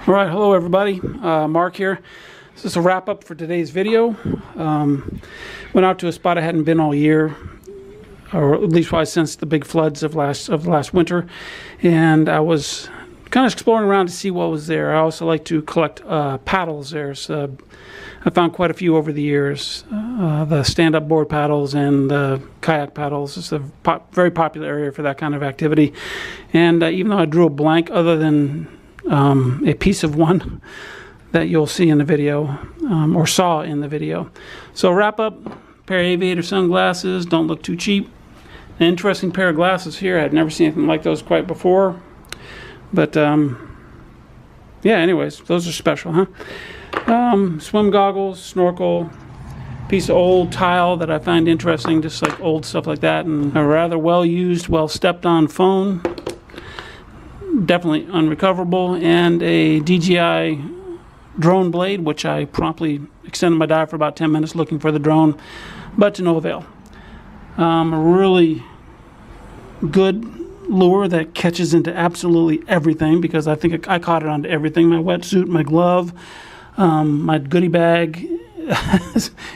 All right, hello everybody, Mark here. This is a wrap up for today's video. Went out to a spot I hadn't been all year, or at least since the big floods of last winter, and I was kind of exploring around to see what was there. I also like to collect paddles there. So I found quite a few over the years. The stand-up board paddles and the kayak paddles. It's a very popular area for that kind of activity. And even though I drew a blank other than a piece of one that you'll see in the video, or saw in the video. So wrap up, pair of aviator sunglasses, don't look too cheap. An interesting pair of glasses here. I'd never seen anything like those quite before. But yeah, anyways, those are special, huh? Swim goggles, snorkel, piece of old tile that I find interesting, just like old stuff like that, and a rather well-used, well-stepped-on phone, definitely unrecoverable, and a DJI drone blade, which I promptly extended my dive for about 10 minutes looking for the drone, but to no avail. A really good lure that catches into absolutely everything, because I think I caught it onto everything: my wetsuit, my glove, my goodie bag,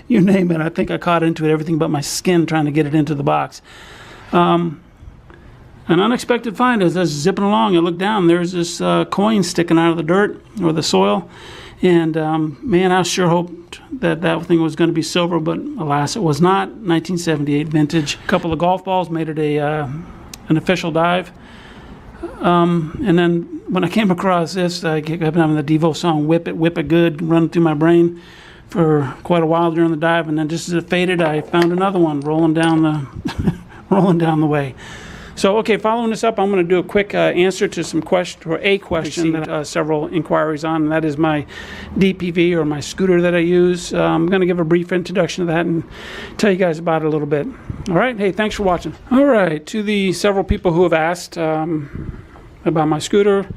you name it. I think I caught into it, everything but my skin, trying to get it into the box. An unexpected find as I was zipping along. I looked down, there's this coin sticking out of the dirt or the soil, and man, I sure hoped that that thing was going to be silver, but alas, it was not. 1978 vintage. A couple of golf balls made it an official dive. And then when I came across this, I kept having the Devo song Whip It Good running through my brain for quite a while during the dive, and then just as it faded, I found another one rolling down the way. So, okay, following this up, I'm going to do a quick answer to some question that several inquiries on, and that is my DPV, or my scooter that I use. I'm going to give a brief introduction to that and tell you guys about it a little bit. All right, hey, thanks for watching. All right, to the several people who have asked about my scooter,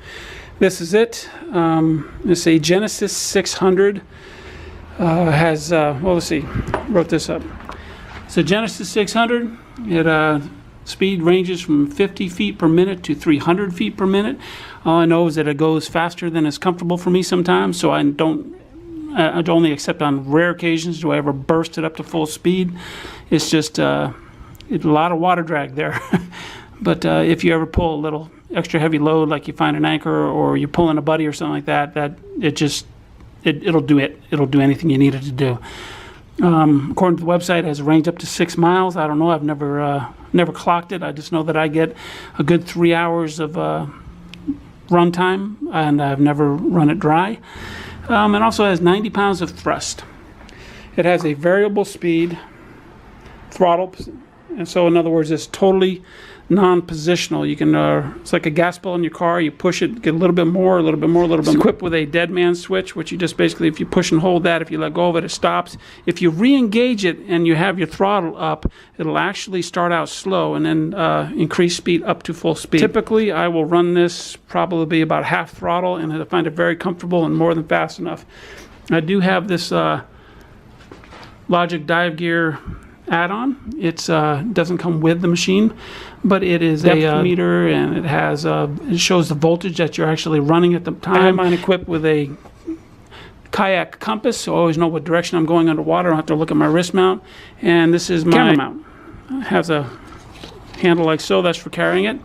this is it. It's a Genesis 600. Well, let's see, wrote this up. It's a Genesis 600. It speed ranges from 50 feet per minute to 300 feet per minute. All I know is that it goes faster than is comfortable for me sometimes, so I'd only accept on rare occasions do I ever burst it up to full speed. It's just a lot of water drag there. But if you ever pull a little extra heavy load, like you find an anchor or you're pulling a buddy or something like that, it'll do it. It'll do anything you need it to do. According to the website, it has a range up to 6 miles. I don't know. I've never clocked it. I just know that I get a good 3 hours of run time, and I've never run it dry. It also has 90 pounds of thrust. It has a variable speed throttle, and so in other words, it's totally non-positional. You can it's like a gas pedal in your car. You push it, get a little bit more, a little bit more, a little bit more. It's equipped with a dead man switch, which you just basically, if you push and hold that, if you let go of it, it stops. If you re-engage it and you have your throttle up, it'll actually start out slow and then increase speed up to full speed. Typically, I will run this probably about half throttle, and I find it very comfortable and more than fast enough. I do have this Logic Dive Gear add-on. It doesn't come with the machine, but it is a meter, and it has it shows the voltage that you're actually running at the time. I have mine equipped with a kayak compass, so I always know what direction I'm going underwater. I don't have to look at my wrist mount. And this is my camera mount. It has a handle like so. That's for carrying it.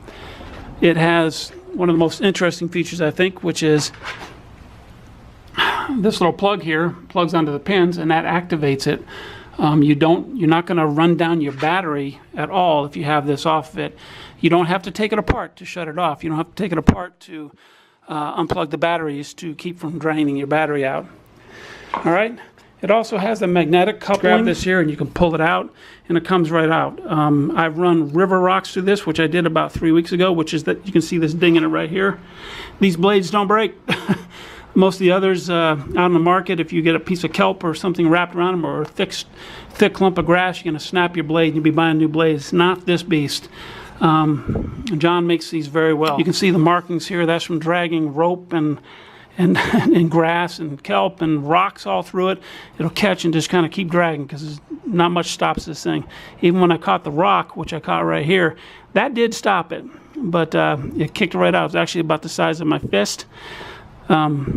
It has one of the most interesting features, I think, which is this little plug here plugs onto the pins, and that activates it. You're not going to run down your battery at all if you have this off of it. You don't have to take it apart to shut it off. You don't have to take it apart to unplug the batteries to keep from draining your battery out. All right. It also has a magnetic coupling. Grab this here and you can pull it out, and it comes right out. I've run river rocks through this, which I did about 3 weeks ago, which is that you can see this ding in it right here. These blades don't break. Most of the others out on the market, if you get a piece of kelp or something wrapped around them, or a thick clump of grass, you're going to snap your blade and you'll be buying new blades. Not this beast. John makes these very well. You can see the markings here. That's from dragging rope and grass and kelp and rocks all through it. It'll catch and just kind of keep dragging, because not much stops this thing. Even when I caught the rock, which I caught right here, that did stop it, but it kicked it right out. It was actually about the size of my fist.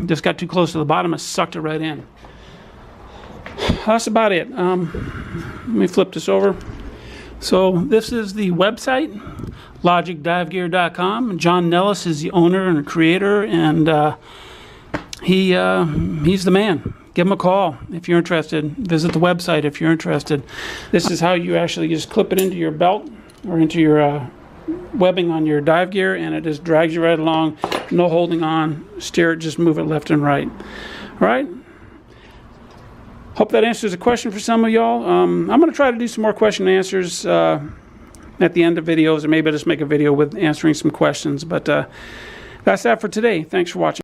Just got too close to the bottom, it sucked it right in. That's about it. Let me flip this over. So this is the website, logicdivegear.com. John Nellis is the owner and creator, and he's the man. Give him a call if you're interested. Visit the website if you're interested. This is how you actually just clip it into your belt or into your webbing on your dive gear, and it just drags you right along. No holding on. Steer it, just move it left and right. All right? Hope that answers a question for some of y'all. I'm going to try to do some more question and answers at the end of videos, or maybe I'll just make a video with answering some questions. But that's that for today. Thanks for watching.